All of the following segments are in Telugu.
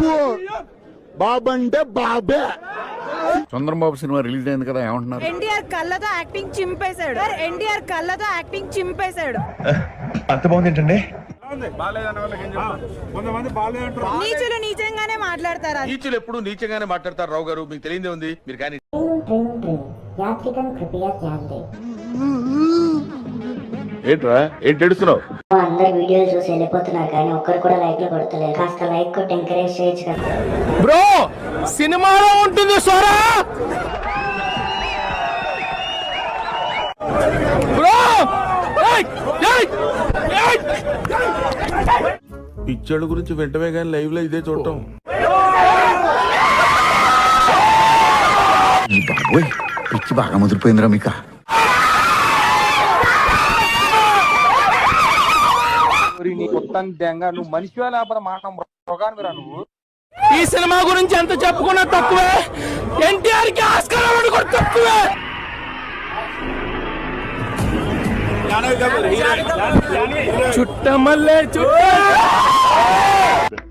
బాబు బాబు అంటే బాబే. చంద్రబాబు సినిమా రిలీజ్ అయింది కదా, ఏమంటున్నారు? ఎన్టీఆర్ కళ్ళతో యాక్టింగ్ చింపేశాడు. ఎన్టీఆర్ కళ్ళతో యాక్టింగ్ చింపేశాడు. అంత బాగుంది ఏంటండి? నీచులు నీచంగానే మాట్లాడతారా? నీచులు ఎప్పుడు నీచంగానే మాట్లాడతారు రావు గారు, మీకు తెలియదే ఉంది. మీరు కానీ ఏంట్రా ఏంటి ఏడుస్తున్నావు? అందరు వీడియోలు చూసి వెళ్ళిపోతున్నారు కానీ ఒక్కరు కూడా లైక్ లో కొడతలేదు. కాస్త లైక్ కొట్టి ఎంకరేజ్ చేయొచ్చు కదా బ్రో. సినిమాలో ఉంటుంది సోరా బ్రో. పిచ్చోళ్ళ గురించి వెంటనే కానీ లైవ్ లో ఇదే చూడటం. బాబోయ్, పిచ్చి బాగా ముదిరిపోయిందిరా మీకు. నువ్వు మనిషి లేకపోతే మాట మృగానివిరా నువ్వు. ఈ సినిమా గురించి ఎంత చెప్పుకున్నా తక్కువే. ఎన్టీఆర్ కి ఆస్కార్ అవార్డు కూడా తక్కువే. చుట్టమల్లే చుట్ట.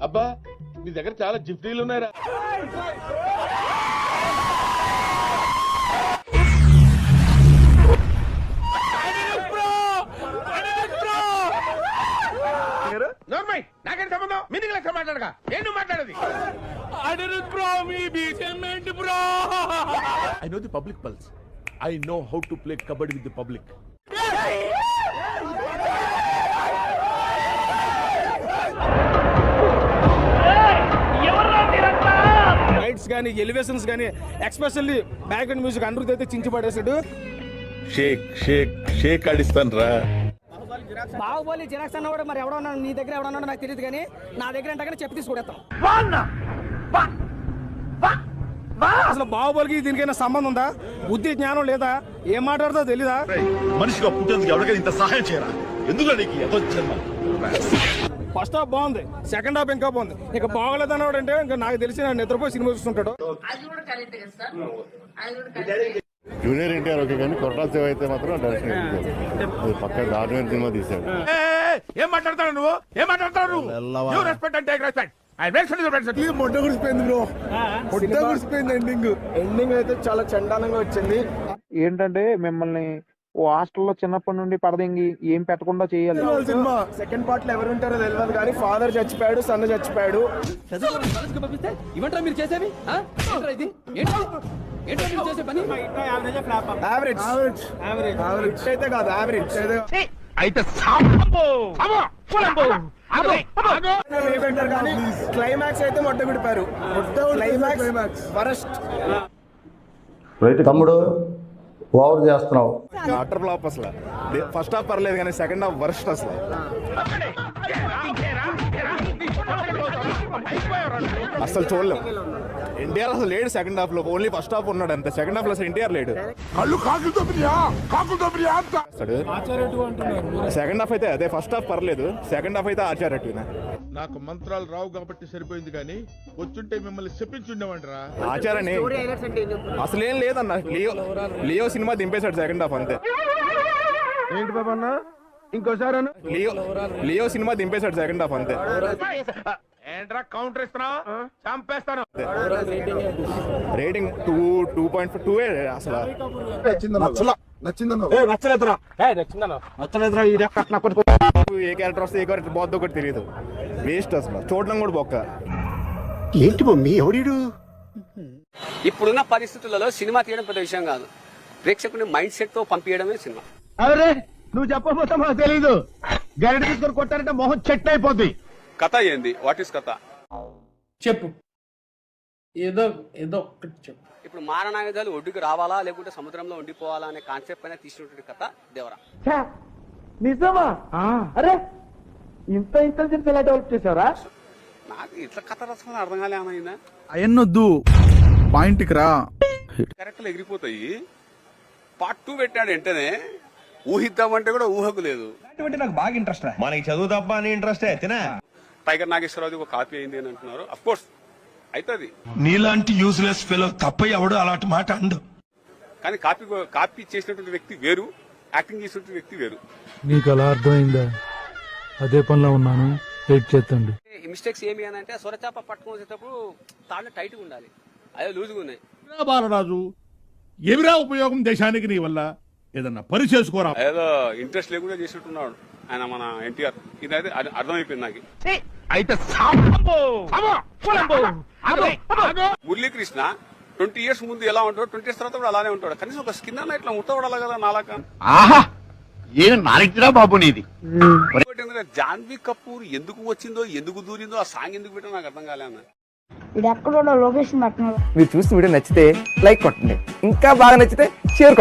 అబ్బా మీ దగ్గర చాలా జిఫ్టీలు ఉన్నాయరా. నాకేం సంబంధం? మీనింగ్ లెక్క మాట్లాడగా నేను మాట్లాడేది. I know the public pulse. I know how to play kabaddi with the public. Lights గానీ ఎలివేషన్స్ గానీ ఎక్స్పెషల్లీ బ్యాక్గ్రౌండ్ మ్యూజిక్ అందరితో అయితే చించి పడేసాడు. షేక్ షేక్ షేక్ ఆడిస్తాను రా. బాహుబలి జిరాక్స్ అన్నవాడు మరి ఎవడన్నా నీ దగ్గర ఎవడన్నా నాకు తెలియదు కానీ నా దగ్గర అంటే చెప్పి తీసుకుడేస్తాం. అసలు బాహుబలికి దీనికైనా సంబంధం ఉందా? బుద్ధి జ్ఞానం లేదా? ఏం మాట్లాడుతుందో తెలీదా? మనిషిగా పుట్టేందుకు ఎవరికైనా ఇంత సహాయం చేయరా? ఎందుకు నీకు ఫస్ట్ హాఫ్ బాగుంది, సెకండ్ హాఫ్ ఇంకా బాగుంది. ఇక బాగోలేదు అన్నవాడు అంటే ఇంకా నాకు తెలిసి నేను నిద్రపోయి సినిమా చూస్తుంటాడు. జూనియర్ ఎన్టీఆర్ ఓకే కానీ కొరటాల శివ అయితే మాత్రం డైరెక్షన్ పక్క డాక్యుమెంట్ సినిమా తీశాడు. ఏం మాట్లాడతావు నువ్వు? ఏం మాట్లాడతావు నువ్వు? You respect and take respect. మొట్ట గుడిసిపోయింది బ్రో, మొట్ట గుడిసిపోయింది. ఎండింగ్ అయితే చాలా చండాలంగా వచ్చింది. ఏంటంటే మిమ్మల్ని ఓ హాస్టల్లో చిన్నప్పటి నుండి పడదెంగి ఏం పెట్టకుండా చేయాలి. సినిమా సెకండ్ పార్ట్ లో ఎవరు ఉంటారో తెలియదు కానీ ఫాదర్ చచ్చిపోయాడు, సన్ చచ్చిపోయాడు. ఇవంటారా మీరు చేసేవి? యావరేజ్ అయితే కాదు, యావరేజ్ అయితే కానీ క్లైమాక్స్ అయితే మొట్ట విడిపారు. Climax worst. తమ్ముడు ఓవర్ చేస్తున్నావు. అటర్ ఫ్లాప్ అసలు. ఫస్ట్ హాఫ్ పర్లేదు కానీ సెకండ్ హాఫ్ వరస్ట్ అసలు. అసలు చూడలేం. ఎన్టీఆర్ అసలు లేడు సెకండ్ హాఫ్ లో, ఓన్లీ ఫస్ట్ హాఫ్ ఉన్నాడు అంతే. సెకండ్ హాఫ్ లో అసలు ఎన్టీఆర్ లేడు. సెకండ్ హాఫ్ అయితే అదే, ఫస్ట్ హాఫ్ పర్లేదు, సెకండ్ హాఫ్ అయితే ఆచార్య. నాకు మంత్రాలు రావు కాబట్టి సరిపోయింది కానీ వచ్చుంటే మిమ్మల్ని చెప్పించుండేవంటరా. ఆచార్యని అసలేం లేదన్న. లియో సినిమా దింపేశాడు సెకండ్ హాఫ్ అంతే. ఏంటి బాబా అన్న ఇంకోసారి లియో సినిమా దింపేశాడు సెకండ్ హాఫ్ అంతే. ఏంట్రా కౌంటర్ ఇస్తున్నా? చంపేస్తాను. రేటింగ్ 2.2 అసలు. ఏ క్యారెక్టర్ వస్తే ఏ క్యారెక్టర్ పోద్దో ఒకటి తెలియదు. వేస్ట్ అసలు, చూడడం కూడా బొక్క. ఏంటి మమ్మీ ఎవడు? ఇప్పుడున్న పరిస్థితులలో సినిమా తీయడం పెద్ద విషయం కాదు. ప్రేక్షకుని మైండ్ సెట్ తో పంపించడమే సినిమా. అరే నువ్వు చెప్పకపోతే మాకు తెలీదు. గరిట తీసుకొని కొట్టారంటే మొహం చెట్టు అయిపోద్ది. కథ ఏంది? వాట్ ఈస్ కథ? చెప్పు, ఏదో ఏదో ఒక్కటి చెప్పు. ఇప్పుడు మారణాయుధాలు ఒడ్డుకు రావాలా లేకుంటే సముద్రంలో ఉండిపోవాలా అనే కాన్సెప్ట్ పైన తీసినటువంటి కథ దేవరా. నిజమా? అరే ఇంత ఇంటెలిజెంట్ ఎలా డెవలప్ చేసావరా? నాకు ఇట్లా కథ రసం అర్థం కాలే ఏమైందా? అయన్నొద్దు, పాయింట్కి రా. క్యారెక్టర్లు ఎగిరిపోతాయి. పార్ట్ 2 పెట్టాడు వెంటనే ఊహిద్దామంటే కూడా ఊహకు లేదు. నాకు బాగా ఇంట్రెస్ట్. మనకి చదువు తప్ప అని ఇంట్రెస్ట్ తినా. టైగర్ నాగేశ్వరరావు ఒక కాపీ అయింది అని అంటున్నారు. అఫ్ కోర్స్ అవుతుంది. నీలాంటి యూజ్లెస్ ఫెలో తప్ప ఎవడు అలాంటి మాట అండు. కానీ కాపీ చేసినటువంటి వ్యక్తి వేరు, యాక్టింగ్ చేసినటువంటి వ్యక్తి వేరు. నీకు అలా అర్థమైందా? అదే పనిలో ఉన్నాను, వెయిట్ చేద్దండి. మిస్టేక్స్ ఏమి అని అంటే సొరచాప పట్టుకొని వచ్చేటప్పుడు తాళ్ళు టైట్గా ఉండాలి, అదే లూజ్గా ఉన్నాయి. బాలరాజు ఎవిరా ఉపయోగం దేశానికి నీ వల్ల ఏదన్నా పని చేసుకోరా. ఏదో ఇంట్రెస్ట్ లేకుండా చేసినట్టున్నాడు ఆయన మన ఎన్టీఆర్. ఇదైతే అర్థమైపోయింది నాకు. మురళీకృష్ణ 20 years ముందు ఎలా ఉంటాడు, 20 years తర్వాత కూడా అలానే ఉంటాడు. కనీసం ఒక స్కిన్ అన్న ఇట్లా ముట్టబడాలి కదా నాలాక. ఆహా ఏం నాలెడ్జిరా బాబు నీది. జాన్వీ కపూర్ ఎందుకు వచ్చిందో, ఎందుకు దూరిందో, ఆ సాంగ్ ఎందుకు పెట్టో నాకు అర్థం కాలే అన్న. ఇది ఎక్కడో లొకేషన్ పెట్టినాడు. మీరు చూసిన వీడియో నచ్చితే లైక్ కొట్టండి, ఇంకా బాగా నచ్చితే షేర్